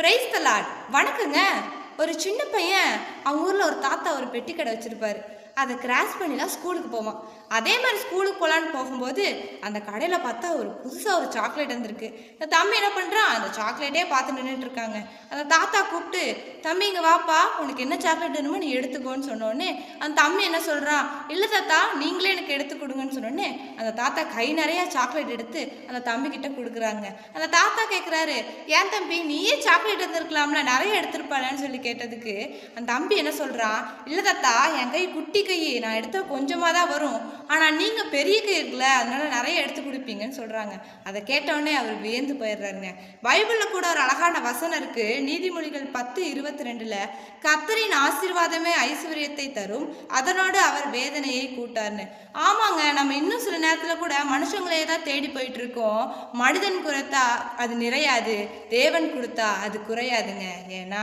Praise the Lord. வணக்கங்க. ஒரு சின்ன பையன் அவங்க ஊரில் ஒரு தாத்தா ஒரு பெட்டி கடை வச்சுருப்பாரு. அதை கிராஸ் பண்ணி தான் ஸ்கூலுக்கு போவான். அதே மாதிரி ஸ்கூலுக்கு போகலான்னு போகும்போது அந்த கடையில் பார்த்தா புதுசாக ஒரு சாக்லேட் வந்திருக்கு. இந்த தம்பி என்ன பண்ணுறான், அந்த சாக்லேட்டே பார்த்து நின்றுட்டு இருக்காங்க. அந்த தாத்தா கூப்பிட்டு, தம்பி இங்கே வாப்பா, உனக்கு என்ன சாக்லேட் வேணுமோ நீ எடுத்துக்கோன்னு சொன்னோடனே அந்த தம்பி என்ன சொல்கிறான், இல்லை தாத்தா நீங்களே எனக்கு எடுத்து கொடுங்கன்னு சொன்னோடனே அந்த தாத்தா கை நிறையா சாக்லேட் எடுத்து அந்த தம்பி கிட்ட கொடுக்குறாங்க. அந்த தாத்தா கேட்குறாரு, ஏன் தம்பி நீயே சாக்லேட் எடுத்துருக்கலாம்ல, நிறைய எடுத்துருப்பாளன்னு சொல்லி கேட்டதுக்கு அந்த தம்பி என்ன சொல்கிறான், இல்லை தாத்தா என் கை குட்டி கை, நான் எடுத்த கொஞ்சமாக தான் வரும், ஆனால் நீங்கள் பெரிய கை இருக்குல்ல அதனால நிறைய எடுத்து கொடுப்பீங்கன்னு சொல்கிறாங்க. அதை கேட்டோடனே அவர் வியந்து போயிடுறாருங்க. பைபிளில் கூட ஒரு அழகான வசனம் இருக்குது. நீதிமொழிகள் 10:22 கர்த்தரின் ஆசீர்வாதமே ஐஸ்வர்யத்தை தரும், அதனோடு அவர் வேதனையை கூட்டார்னு. ஆமாங்க, நம்ம இன்னும் சில நேரத்தில் கூட மனுஷங்களே தான் தேடி போயிட்டு இருக்கோம். மனிதன் குறைத்தா அது நிறையாது, தேவன் கொடுத்தா அது குறையாதுங்க. ஏன்னா